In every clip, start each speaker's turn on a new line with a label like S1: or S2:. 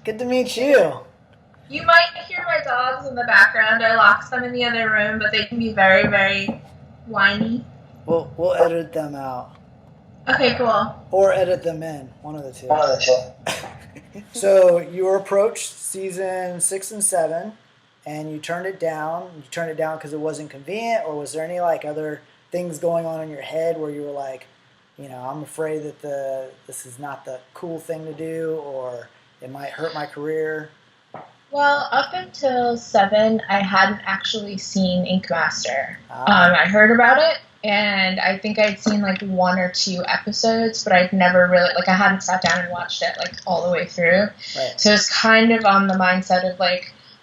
S1: Good to meet you.
S2: You might hear my dogs in the background. I locked them in the other room, but they can be very, very whiny.
S1: We'll edit them out.
S2: Okay, cool.
S1: Or edit them in. One of the two. So you were approached season 6 and 7, and you turned it down. You turned it down because it wasn't convenient, or was there any other things going on in your head where you were like, I'm afraid that this is not the cool thing to do, or it might hurt my career?
S2: Well, up until 7, I hadn't actually seen Ink Master. I heard about it, and I think I'd seen 1 or 2 episodes, but I'd never really, I hadn't sat down and watched it all the way through.
S1: Right.
S2: So it's kind of on the mindset of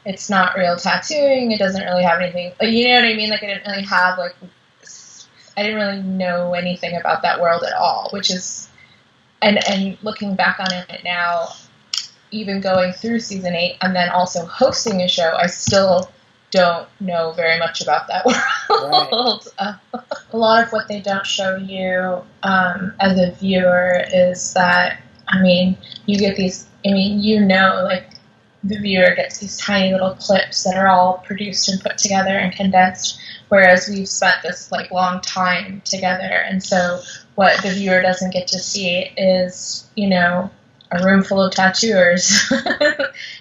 S2: it's not real tattooing. It doesn't really have anything. You know what I mean? I didn't really have I didn't really know anything about that world at all, which is, and looking back on it now, even going through season 8 and then also hosting a show, I still don't know very much about that world. Right. A lot of what they don't show you as a viewer is that, you get these, the viewer gets these tiny little clips that are all produced and put together and condensed, whereas we've spent this long time together, and so what the viewer doesn't get to see is, a room full of tattooers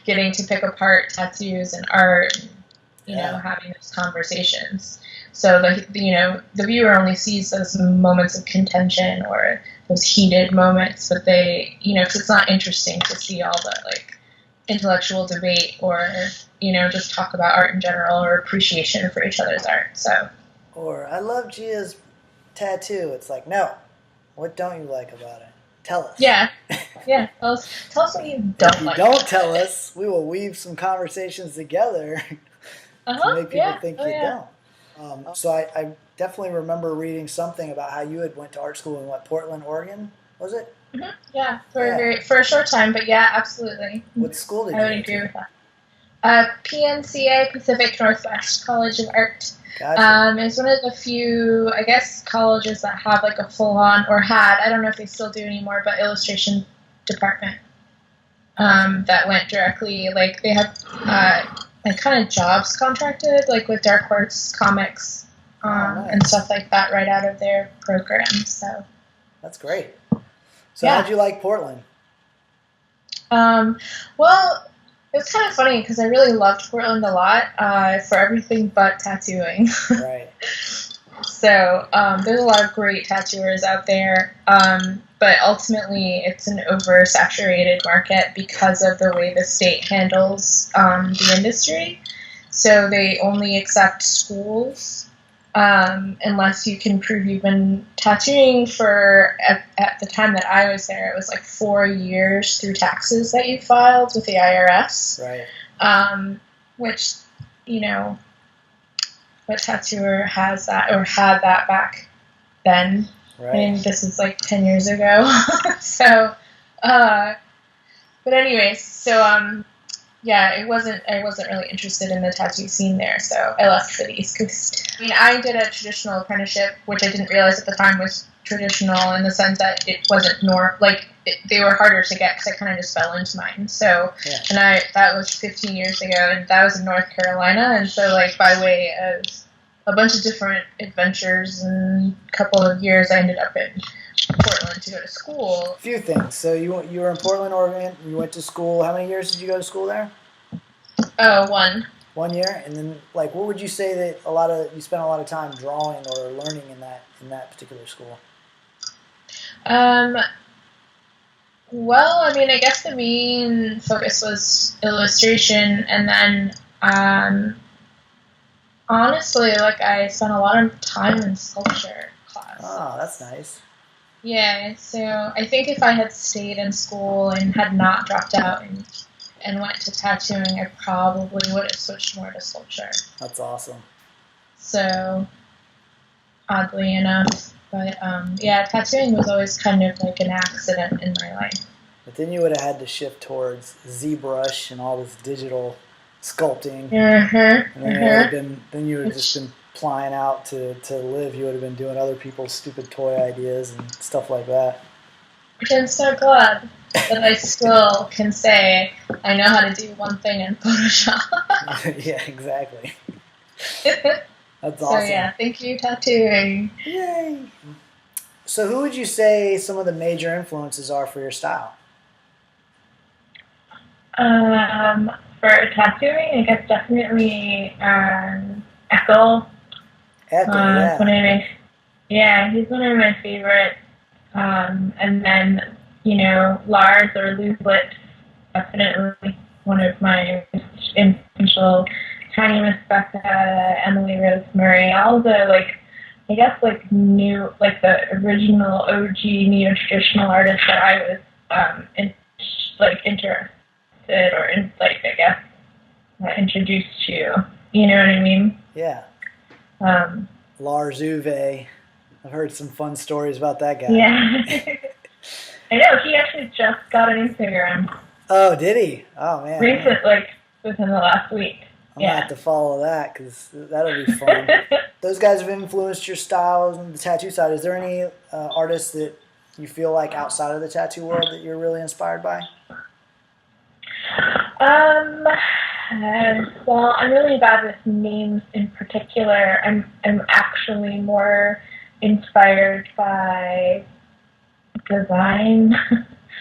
S2: getting to pick apart tattoos and art, and, having those conversations. So the viewer only sees those moments of contention or those heated moments, but they, because it's not interesting to see all the intellectual debate or just talk about art in general or appreciation for each other's art. So,
S1: or I love Gia's tattoo. It's no, what don't you like about it? Tell us.
S2: Yeah. Tell us what you don't like.
S1: If you don't tell us, we will weave some conversations together to make people think you don't. So I definitely remember reading something about how you had went to art school in Portland, Oregon, was it?
S2: Mm-hmm. Yeah, for a short time, but yeah, absolutely.
S1: What school did you go to?
S2: I would agree with that. PNCA, Pacific Northwest College of Art.
S1: Gotcha.
S2: It's one of the few, I guess, colleges that have a full-on, or had, I don't know if they still do anymore, but illustration department that went directly, they have kind of jobs contracted, with Dark Horse Comics
S1: nice.
S2: And stuff like that right out of their program. So
S1: that's great. So how'd you like Portland?
S2: Well, it's kind of funny because I really loved Portland a lot for everything but tattooing.
S1: Right.
S2: So there's a lot of great tattooers out there, but ultimately it's an oversaturated market because of the way the state handles the industry. So they only accept schools unless you can prove you've been tattooing for, at the time that I was there, it was 4 years through taxes that you filed with the IRS.
S1: Right.
S2: Which, what tattooer has that or had that back then?
S1: Right.
S2: This is 10 years ago. So, but anyways, so, yeah, I wasn't really interested in the tattoo scene there, so I left for the East Coast. I did a traditional apprenticeship, which I didn't realize at the time was traditional in the sense that it wasn't they were harder to get because I kind of just fell into mine. So,
S1: yeah.
S2: And that was 15 years ago, and that was in North Carolina, and so by way of a bunch of different adventures and a couple of years, I ended up in Portland to go to school.
S1: A few things. So you were in Portland, Oregon. You went to school. How many years did you go to school there?
S2: 1.
S1: 1 year, and then what would you say that you spent a lot of time drawing or learning in that particular school?
S2: Well, I guess the main focus was illustration, and then honestly, I spent a lot of time in sculpture class.
S1: Oh, that's nice.
S2: Yeah, so I think if I had stayed in school and had not dropped out and went to tattooing, I probably would have switched more to sculpture.
S1: That's awesome.
S2: So, oddly enough, but yeah, tattooing was always kind of an accident in my life.
S1: But then you would have had to shift towards ZBrush and all this digital sculpting. And then you would have just been flying out to live. You would have been doing other people's stupid toy ideas and stuff like that.
S2: Which I'm so glad. that I still can say I know how to do one thing in Photoshop.
S1: Yeah, exactly. That's awesome.
S2: So yeah, thank you, tattooing.
S1: Yay! So who would you say some of the major influences are for your style?
S2: For tattooing, I guess definitely Ethel.
S1: Ethel, yeah.
S2: One of my, yeah, he's one of my favorites. And then, Lars or Loose Lips, definitely one of my influential. Tiny Miss Becca, Emily Rose Murray, all the new, the original OG neo-traditional artists that I was interested or introduced to. You know what I mean?
S1: Yeah. Lars Uwe. I've heard some fun stories about that guy.
S2: Yeah. I know, he actually just got an Instagram.
S1: Oh, did he? Oh, man.
S2: Recently, within the last week.
S1: I'm going to have to follow that because that'll be fun. Those guys have influenced your styles on the tattoo side. Is there any artists that you feel like outside of the tattoo world that you're really inspired by?
S2: Well, I'm really bad with names in particular. I'm actually more inspired by design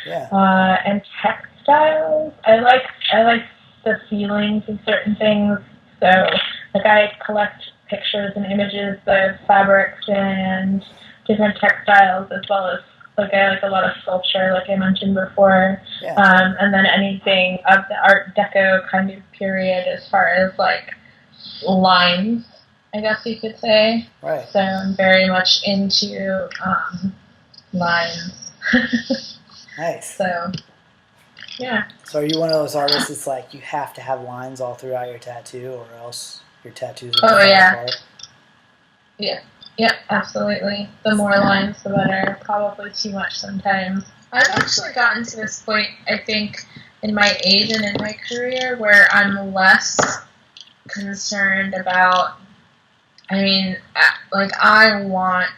S2: and textiles. I like the feelings of certain things. So, I collect pictures and images of fabrics and different textiles, as well as I like a lot of sculpture, like I mentioned before. Yeah. And then anything of the Art Deco kind of period, as far as lines, I guess you could say. Right. So I'm very much into lines.
S1: Nice.
S2: So. Yeah.
S1: So are you one of those artists that's you have to have lines all throughout your tattoo, or else your tattoos will fall apart?
S2: Yeah, absolutely. The more lines, the better. Probably too much sometimes. I've actually gotten to this point, I think, in my age and in my career, where I'm less concerned about, I want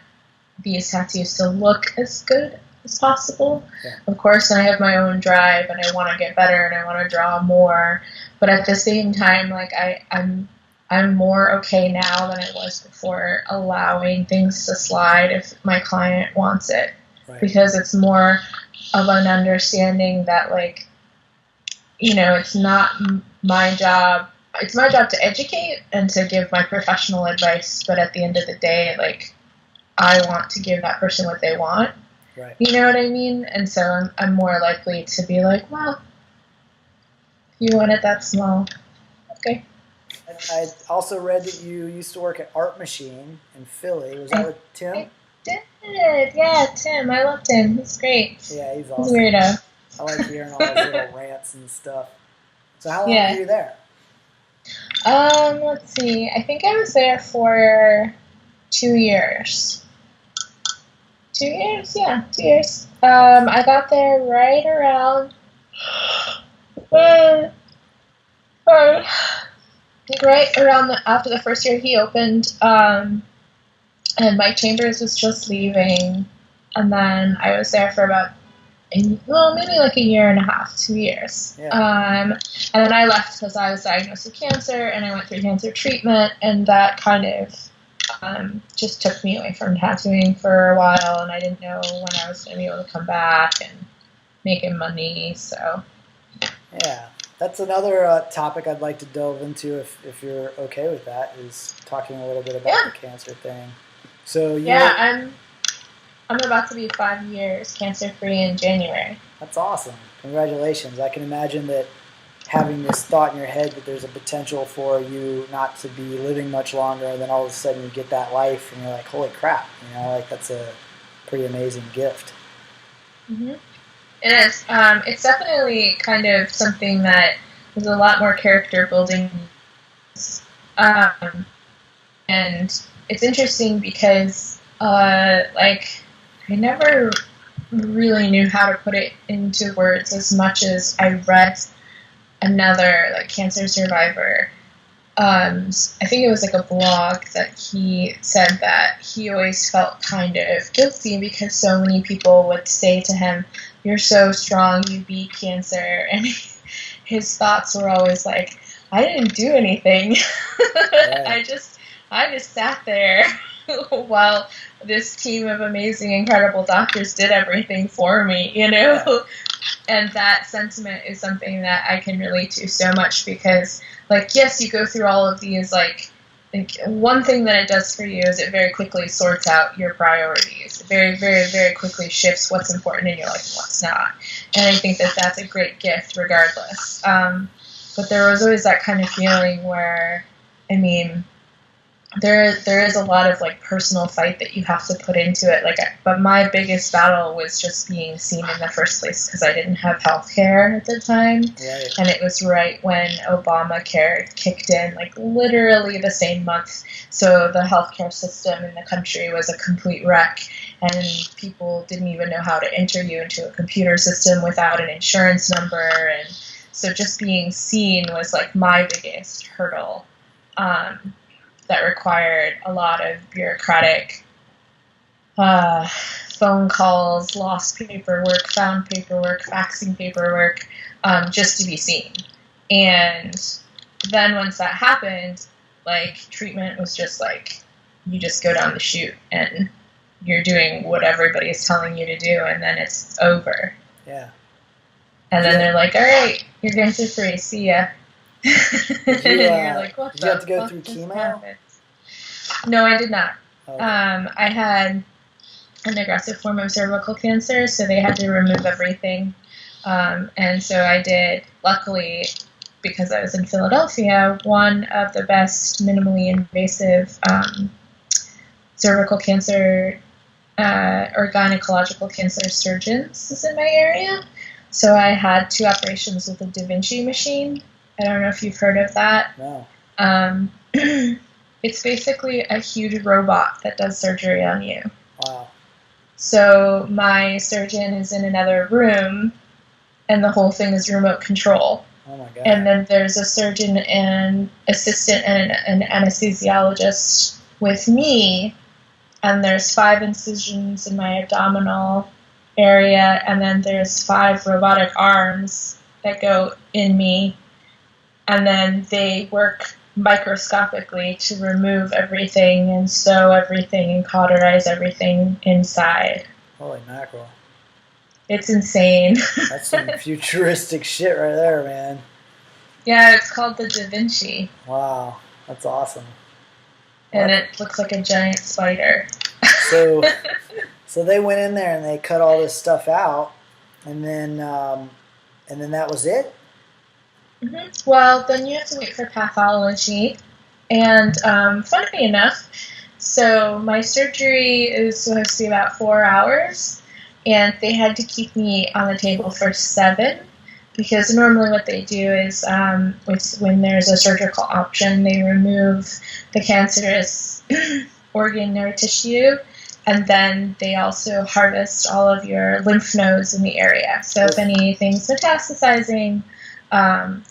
S2: these tattoos to look as good as possible. Yeah. Of course, I have my own drive, and I want to get better, and I want to draw more. But at the same time, I'm more okay now than I was before allowing things to slide if my client wants it, right. Because it's more of an understanding that it's not my job. It's my job to educate and to give my professional advice. But at the end of the day, I want to give that person what they want. Right. You know what I mean? And so I'm more likely to be well, if you want it that small, okay.
S1: I also read that you used to work at Art Machine in Philly. Was that with Tim?
S2: I did. Yeah, Tim. I love Tim. He's great.
S1: Yeah, he's awesome.
S2: He's a weirdo.
S1: I like hearing all his little rants and stuff. So how long were you there?
S2: Let's see. I think I was there for 2 years. 2 years? Yeah, 2 years. I got there right around after the first year he opened, and Mike Chambers was just leaving, and then I was there for about maybe a year and a half, 2 years. Yeah. And then I left because I was diagnosed with cancer, and I went through cancer treatment, and that kind of just took me away from tattooing for a while, and I didn't know when I was going to be able to come back and making money, so.
S1: Yeah, that's another topic I'd like to delve into if you're okay with that, is talking a little bit about the cancer thing. So
S2: I'm about to be 5 years cancer-free in January.
S1: That's awesome. Congratulations. I can imagine that having this thought in your head that there's a potential for you not to be living much longer, and then all of a sudden you get that life and you're like, holy crap, that's a pretty amazing gift.
S2: Mm-hmm. It is. It's definitely kind of something that is a lot more character building. And it's interesting because, I never really knew how to put it into words as much as I read another cancer survivor I think it was like a blog that he said that he always felt kind of guilty because so many people would say to him, "You're so strong, you beat cancer," and his thoughts were always like, "I didn't do anything.
S1: Right.
S2: I just sat there while this team of amazing, incredible doctors did everything for me,"
S1: Yeah.
S2: And that sentiment is something that I can relate to so much because, like, yes, you go through all of these, like one thing that it does for you is it very quickly sorts out your priorities. It very, very, very quickly shifts what's important in your life and what's not. And I think that that's a great gift regardless. But there was always that kind of feeling where, I mean, there is a lot of like personal fight that you have to put into it. But my biggest battle was just being seen in the first place because I didn't have health care at the time.
S1: Right.
S2: And it was right when Obamacare kicked in, like literally the same month. So the healthcare system in the country was a complete wreck, and people didn't even know how to enter you into a computer system without an insurance number. And so just being seen was like my biggest hurdle. That required a lot of bureaucratic phone calls, lost paperwork, found paperwork, faxing paperwork, just to be seen. And then once that happened, like, treatment was just like, you just go down the chute and you're doing what everybody is telling you to do, and then it's over.
S1: Yeah.
S2: And then they're like, all right, you're cancer free, see ya.
S1: Did you,
S2: you're like, what
S1: did you have to go through chemo?
S2: No, I did not.
S1: Okay.
S2: I had an aggressive form of cervical cancer, so they had to remove everything. And so I did, luckily, because I was in Philadelphia, one of the best minimally invasive cervical cancer or gynecological cancer surgeons is in my area. So I had 2 operations with a Da Vinci machine. I don't know if you've heard of that.
S1: No.
S2: It's basically a huge robot that does surgery on you.
S1: Wow.
S2: So my surgeon is in another room, and the whole thing is remote control.
S1: Oh my God.
S2: And then there's a surgeon and assistant and an anesthesiologist with me, and there's 5 incisions in my abdominal area, and then there's 5 robotic arms that go in me. And then they work microscopically to remove everything and sew everything and cauterize everything inside.
S1: Holy mackerel.
S2: It's insane.
S1: That's some futuristic shit right there, man.
S2: Yeah, it's called the Da Vinci.
S1: Wow. That's awesome.
S2: And it looks like a giant spider.
S1: So they went in there and they cut all this stuff out, and then that was it?
S2: Mm-hmm. Well, then you have to wait for pathology. And funny enough, so my surgery is supposed to be about 4 hours, and they had to keep me on the table for 7, because normally what they do is when there's a surgical option, they remove the cancerous organ or tissue, and then they also harvest all of your lymph nodes in the area. So if anything's metastasizing,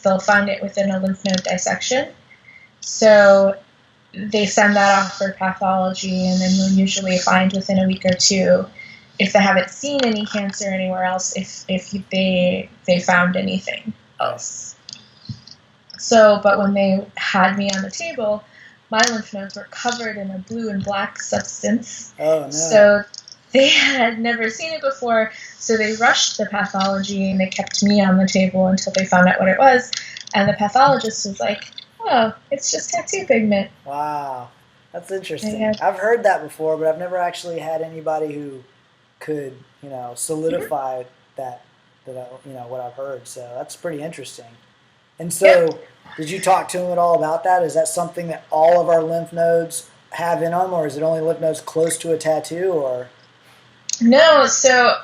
S2: they'll find it within a lymph node dissection. So they send that off for pathology, and then we'll usually find within a week or 2 if they haven't seen any cancer anywhere else, if they found anything else. So, but when they had me on the table, my lymph nodes were covered in a blue and black substance.
S1: Oh, no.
S2: So they had never seen it before, so they rushed the pathology, and they kept me on the table until they found out what it was. And the pathologist was like, oh, it's just tattoo pigment.
S1: Wow. That's interesting. I've heard that before, but I've never actually had anybody who could, solidify that what I've heard. So that's pretty interesting. And so, did you talk to him at all about that? Is that something that all of our lymph nodes have in them, or is it only lymph nodes close to a tattoo, or?
S2: No, so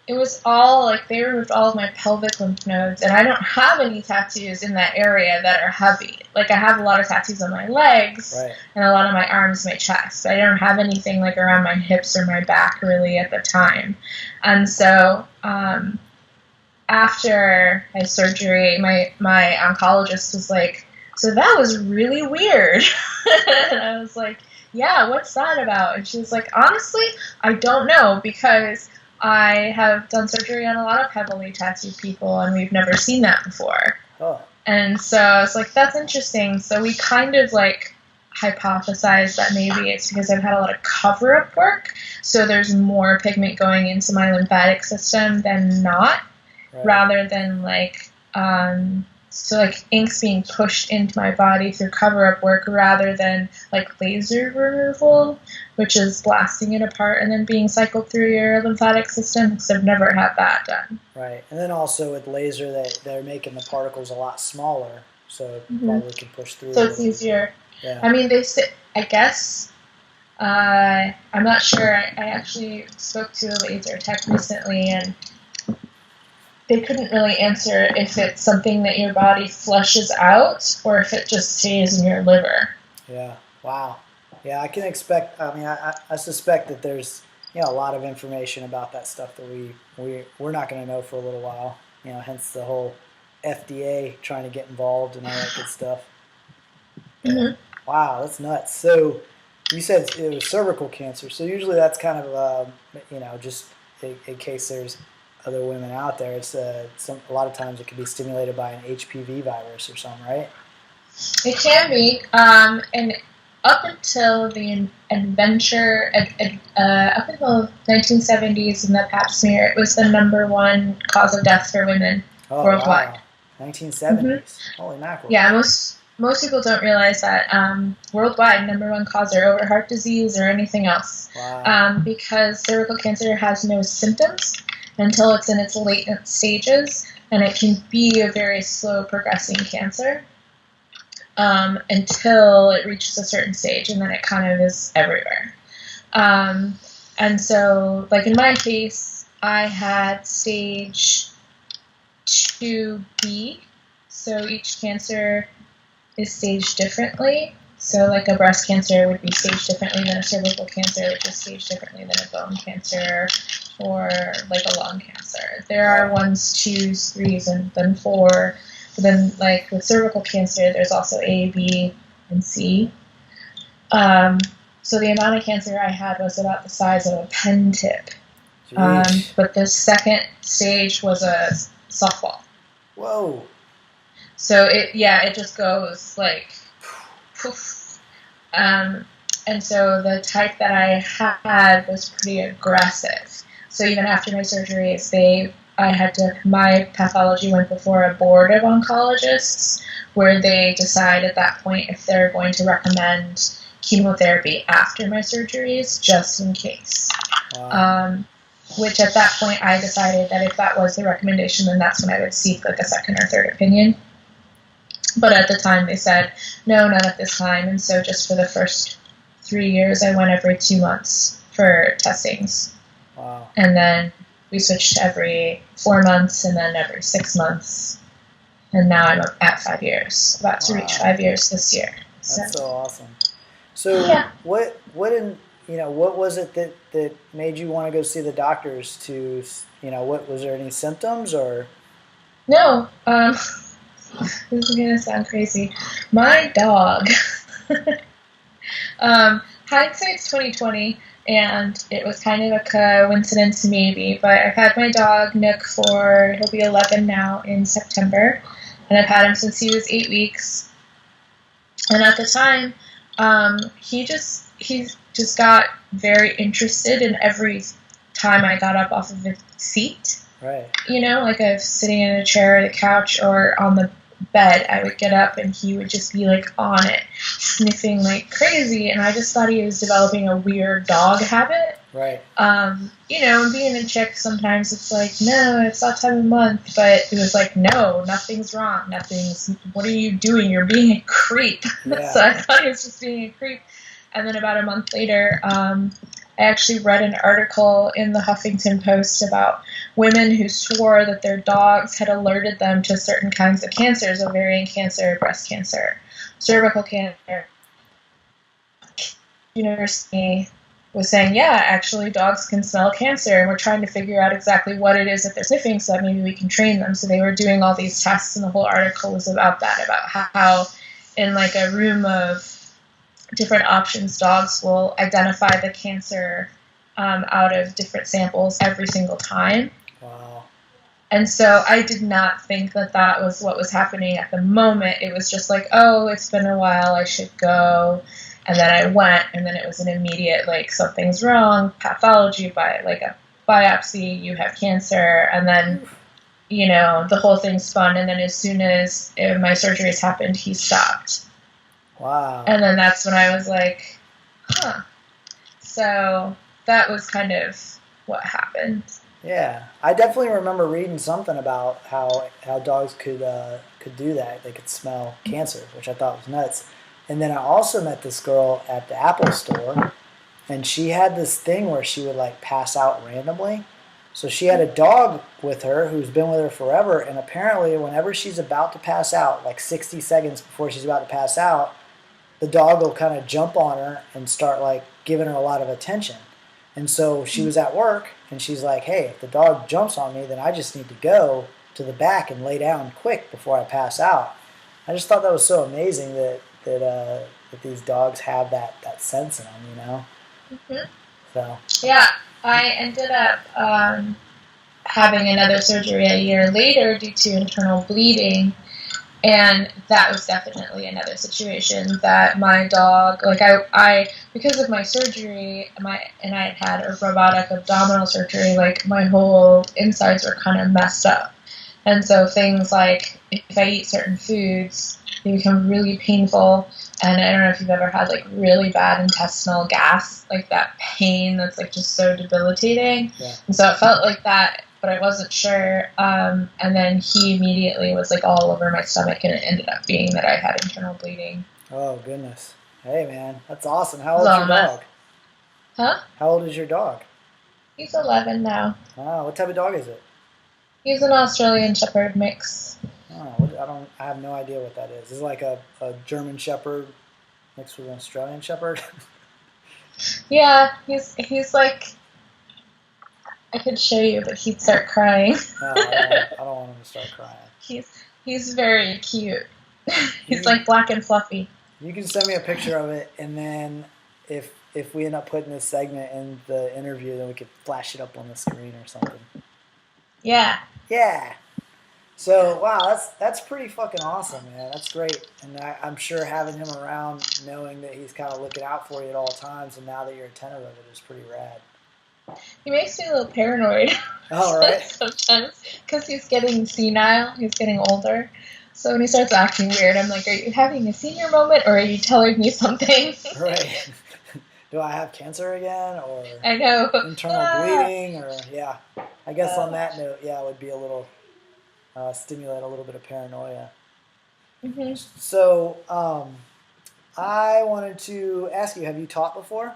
S2: it was all, like, they removed all of my pelvic lymph nodes, and I don't have any tattoos in that area that are heavy. Like, I have a lot of tattoos on my legs,
S1: right, and
S2: a lot on my arms, my chest. I don't have anything, like, around my hips or my back, really, at the time. And so, after my surgery, my oncologist was like, so that was really weird. And I was like, yeah, what's that about? And she was like, honestly, I don't know, because I have done surgery on a lot of heavily tattooed people, and we've never seen that before.
S1: Oh.
S2: And so I was like, that's interesting. So we kind of like hypothesized that maybe it's because I've had a lot of cover-up work, so there's more pigment going into my lymphatic system than not,
S1: Right.
S2: rather than like so like inks being pushed into my body through cover-up work rather than like laser removal, which is blasting it apart and then being cycled through your lymphatic system, because I've never had that done.
S1: Right. And then also with laser, they're making the particles a lot smaller, so it probably can push through.
S2: So it's easier.
S1: Yeah.
S2: I mean, they say, I guess, I'm not sure. I actually spoke to a laser tech recently, and they couldn't really answer if it's something that your body flushes out or if it just stays in your liver.
S1: Yeah. Wow. Yeah, I can expect. I mean, I suspect that there's a lot of information about that stuff that we're not going to know for a little while. Hence the whole FDA trying to get involved and all that good stuff.
S2: Mm-hmm.
S1: Wow, that's nuts. So you said it was cervical cancer. So usually that's kind of just in case there's other women out there. It's a lot of times it can be stimulated by an HPV virus or something, right?
S2: It can be, and up until the adventure, up until 1970s in the Pap smear, it was the #1 cause of death for women worldwide.
S1: Wow. 1970s. Holy mackerel.
S2: Yeah, most people don't realize that worldwide #1 cause are over heart disease or anything else.
S1: Wow.
S2: Because cervical cancer has no symptoms until it's in its latent stages, and it can be a very slow progressing cancer until it reaches a certain stage, and then it kind of is everywhere. And so, like in my case, I had stage 2B, so each cancer is staged differently. So like a breast cancer would be staged differently than a cervical cancer, which is staged differently than a bone cancer or like a lung cancer. There are 1s, 2s, 3s, and then 4. But then like with cervical cancer, there's also A, B, and C. So the amount of cancer I had was about the size of a pen tip. But the second stage was a softball.
S1: Whoa.
S2: So it just goes like poof. And so the type that I had was pretty aggressive. So even after my surgeries, my pathology went before a board of oncologists where they decide at that point if they're going to recommend chemotherapy after my surgeries, just in case.
S1: Wow.
S2: Which at that point I decided that if that was the recommendation, then that's when I would seek like a second or third opinion. But at the time they said, no, not at this time. And so just for the first 3 years, I went every 2 months for testings.
S1: Wow.
S2: And then we switched to every 4 months and then every 6 months. And now I'm at 5 years, about to reach 5 years this year.
S1: That's so awesome. So what was it that made you want to go see the doctors to, what was there any symptoms or?
S2: No, this is going to sound crazy. My dog, hindsight's 2020, and it was kind of a coincidence maybe, but I've had my dog, Nick, he'll be 11 now in September, and I've had him since he was 8 weeks. And at the time, he just got very interested in every time I got up off of the seat.
S1: Right.
S2: Like I was sitting in a chair or the couch or on the bed, I would get up and he would just be like on it, sniffing like crazy, and I just thought he was developing a weird dog habit.
S1: Right.
S2: Being a chick, sometimes it's like, no, it's that time of month, but it was like, no, nothing's wrong, what are you doing? You're being a creep.
S1: Yeah.
S2: So I thought he was just being a creep. And then about a month later, I actually read an article in the Huffington Post about women who swore that their dogs had alerted them to certain kinds of cancers: ovarian cancer, breast cancer, cervical cancer. University was saying, yeah, actually dogs can smell cancer, and we're trying to figure out exactly what it is that they're sniffing so that maybe we can train them. So they were doing all these tests, and the whole article was about that, about how in like a room of different options, dogs will identify the cancer out of different samples every single time.
S1: Wow.
S2: And so I did not think that that was what was happening at the moment. It was just like, oh, it's been a while, I should go. And then I went, and then it was an immediate, like, something's wrong, pathology, by like a biopsy, you have cancer. And then, you know, the whole thing spun. And then as soon as my surgeries happened, he stopped.
S1: Wow.
S2: And then that's when I was like, huh. So that was kind of what happened.
S1: Yeah, I definitely remember reading something about how dogs could do that. They could smell cancer, which I thought was nuts. And then I also met this girl at the Apple store, and she had this thing where she would like pass out randomly. So she had a dog with her who's been with her forever, and apparently whenever she's about to pass out, like 60 seconds before she's about to pass out, the dog will kind of jump on her and start like giving her a lot of attention. And so she was at work, and she's like, hey, if the dog jumps on me, then I just need to go to the back and lay down quick before I pass out. I just thought that was so amazing that these dogs have that sense in them, you know?
S2: Mm-hmm.
S1: So.
S2: Yeah, I ended up having another surgery a year later due to internal bleeding. And that was definitely another situation that my dog, like I because of my surgery, and I had a robotic abdominal surgery, like my whole insides were kind of messed up. And so things like if I eat certain foods, they become really painful. And I don't know if you've ever had like really bad intestinal gas, like that pain that's like just so debilitating.
S1: Yeah. And
S2: so it felt like that, but I wasn't sure. And then he immediately was like all over my stomach, and it ended up being that I had internal bleeding.
S1: Oh, goodness. Hey, man, that's awesome. How old is your dog?
S2: Huh?
S1: How old is your dog?
S2: He's 11 now.
S1: Oh, what type of dog is it?
S2: He's an Australian Shepherd mix.
S1: Oh, I have no idea what that is. Is it like a German Shepherd mixed with an Australian Shepherd?
S2: Yeah, he's like, I could show you, but he'd start crying.
S1: No, I don't want him to start crying.
S2: He's very cute. He's like black and fluffy.
S1: You can send me a picture of it, and then if we end up putting this segment in the interview, then we could flash it up on the screen or something.
S2: Yeah.
S1: Yeah. So, wow, that's pretty fucking awesome, man. That's great. And I'm sure having him around, knowing that he's kind of looking out for you at all times, and now that you're attentive of it, is pretty rad.
S2: He makes me a little paranoid.
S1: Oh, right.
S2: Sometimes, because he's getting senile, he's getting older. So when he starts acting weird, I'm like, are you having a senior moment, or are you telling me something?
S1: Right. Do I have cancer again, or
S2: I know.
S1: internal bleeding, or yeah. I guess on that note, yeah, it would be a little stimulate a little bit of paranoia.
S2: Mm-hmm.
S1: So I wanted to ask you: have you taught before?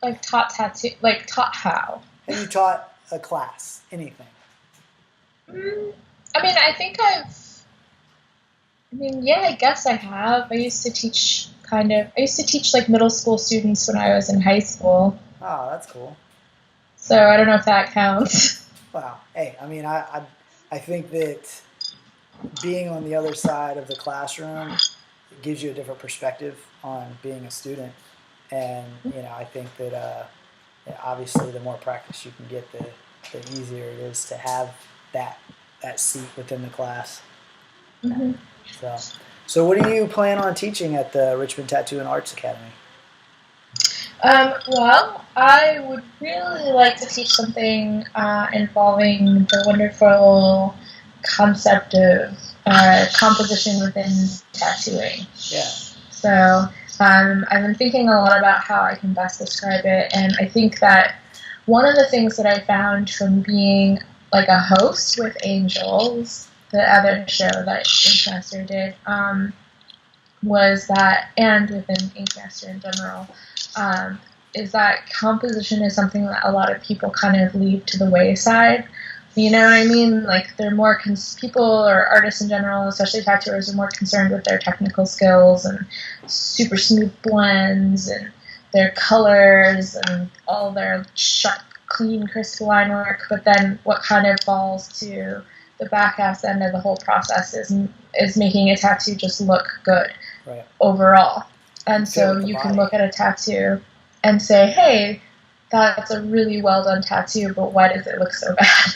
S2: Like taught tattoo, like taught how?
S1: Have you taught a class? Anything?
S2: I mean, yeah, I guess I have. I used to teach like middle school students when I was in high school.
S1: Oh, that's cool.
S2: So I don't know if that counts.
S1: Wow. Hey, I mean, I think that being on the other side of the classroom gives you a different perspective on being a student. And, you know, I think that obviously the more practice you can get, the easier it is to have that seat within the class.
S2: Mm-hmm.
S1: So what do you plan on teaching at the Richmond Tattoo and Arts Academy?
S2: Well, I would really like to teach something involving the wonderful concept of composition within tattooing.
S1: Yeah.
S2: So I've been thinking a lot about how I can best describe it, and I think that one of the things that I found from being like a host with Angels, the other show that Ink Master did, was that, and within Ink Master in general, is that composition is something that a lot of people kind of leave to the wayside. You know what I mean? Like, they're more people or artists in general, especially tattooers, are more concerned with their technical skills and super smooth blends and their colors and all their sharp, clean, crisp line work. But then what kind of falls to the back ass end of the whole process is making a tattoo just look good
S1: Right.
S2: overall. And so
S1: with the
S2: you
S1: body.
S2: can look at a tattoo and say, hey, that's a really well done tattoo, but why does it look so bad?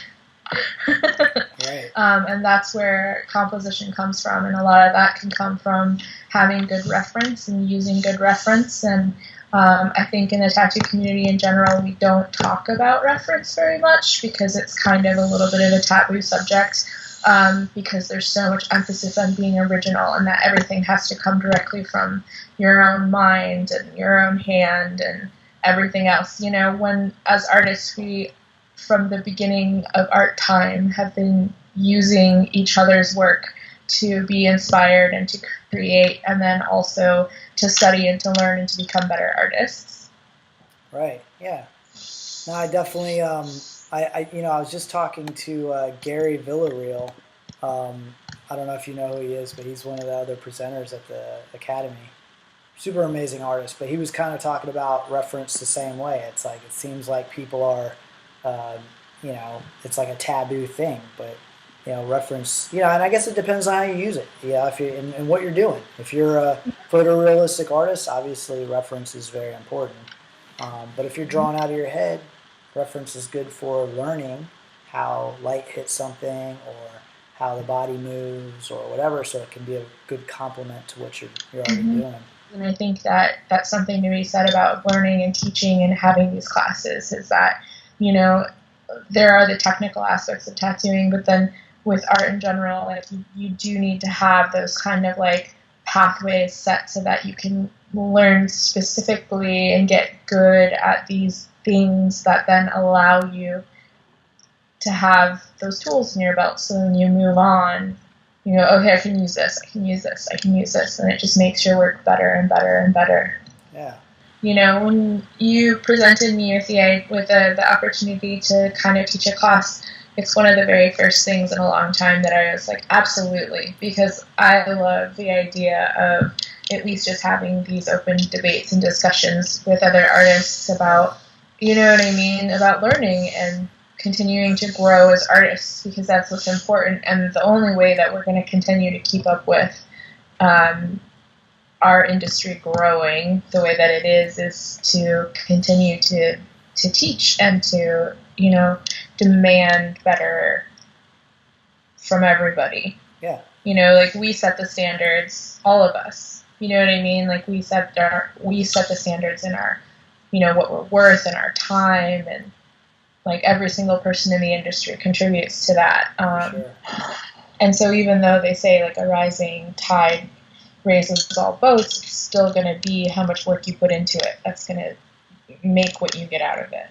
S1: Right.
S2: And that's where composition comes from, and a lot of that can come from having good reference and using good reference. And I think in the tattoo community in general, we don't talk about reference very much because it's kind of a little bit of a taboo subject, because there's so much emphasis on being original and that everything has to come directly from your own mind and your own hand and everything else. You know, when as artists, we from the beginning of art time have been using each other's work to be inspired and to create, and then also to study and to learn and to become better artists.
S1: Right. Yeah. No, I definitely. I was just talking to Gary Villarreal. I don't know if you know who he is, but he's one of the other presenters at the Academy. Super amazing artist, but he was kind of talking about reference the same way. It's like it seems like people are, it's like a taboo thing, but reference, and I guess it depends on how you use it. Yeah, if you and what you're doing. If you're a photorealistic artist, obviously reference is very important. But if you're drawing out of your head, reference is good for learning how light hits something or how the body moves or whatever, so it can be a good complement to what you're already doing.
S2: And I think that that's something to be said about learning and teaching and having these classes is that, there are the technical aspects of tattooing, but then with art in general, like you do need to have those kind of like pathways set so that you can learn specifically and get good at these things that then allow you to have those tools in your belt. So when you move on, okay, I can use this, I can use this, I can use this, and it just makes your work better and better and better.
S1: Yeah.
S2: When you presented me with the opportunity to kind of teach a class, it's one of the very first things in a long time that I was like, absolutely, because I love the idea of at least just having these open debates and discussions with other artists about, about learning and continuing to grow as artists, because that's what's important. And the only way that we're going to continue to keep up with our industry growing the way that it is to continue to teach and to, demand better from everybody.
S1: Yeah.
S2: Like we set the standards, all of us. You know what I mean? Like we set the standards in our, what we're worth and our time, and like every single person in the industry contributes to that.
S1: Sure.
S2: And so even though they say like a rising tide raises all boats, it's still going to be how much work you put into it that's going to make what you get out of it.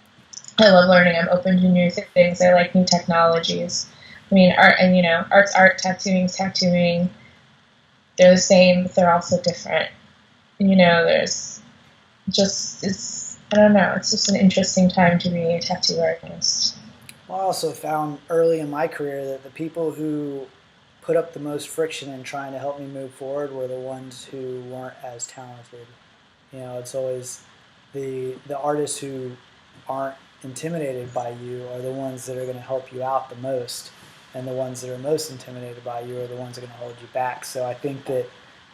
S2: I love learning. I'm open to new things. I like new technologies. I mean, art and art's art, tattooing's tattooing. They're the same, but they're also different. There's just I don't know. It's just an interesting time to be a tattoo artist.
S1: Well, I also found early in my career that the people who put up the most friction in trying to help me move forward were the ones who weren't as talented. It's always the artists who aren't intimidated by you are the ones that are going to help you out the most, and the ones that are most intimidated by you are the ones that are going to hold you back. So I think that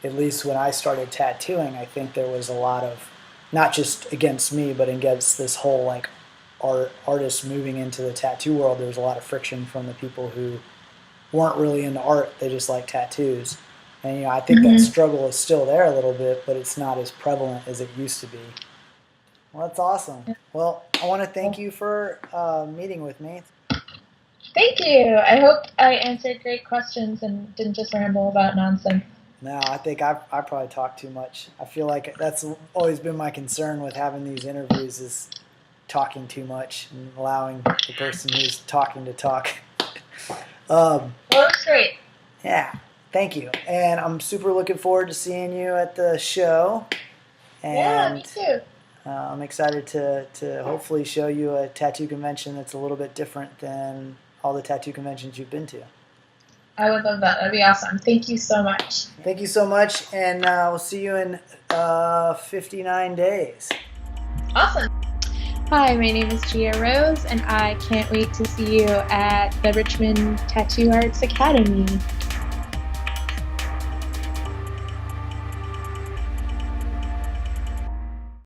S1: at least when I started tattooing, I think there was a lot of, not just against me, but against this whole like artists moving into the tattoo world, there was a lot of friction from the people who weren't really into art, they just like tattoos. And I think that struggle is still there a little bit, but it's not as prevalent as it used to be. Well, that's awesome. Well, I want to thank you for meeting with me.
S2: Thank you. I hope I answered great questions and didn't just ramble about nonsense.
S1: No, I think I probably talk too much. I feel like that's always been my concern with having these interviews is talking too much and allowing the person who's talking to talk.
S2: Well, that's great.
S1: Yeah, thank you. And I'm super looking forward to seeing you at the show. And
S2: yeah, me too.
S1: I'm excited to hopefully show you a tattoo convention that's a little bit different than all the tattoo conventions you've been to.
S2: I would love that. That'd be awesome. Thank you so much.
S1: Thank you so much, and we'll see you in 59 days.
S2: Awesome.
S3: Hi, my name is Gia Rose, and I can't wait to see you at the Richmond Tattoo Arts Academy.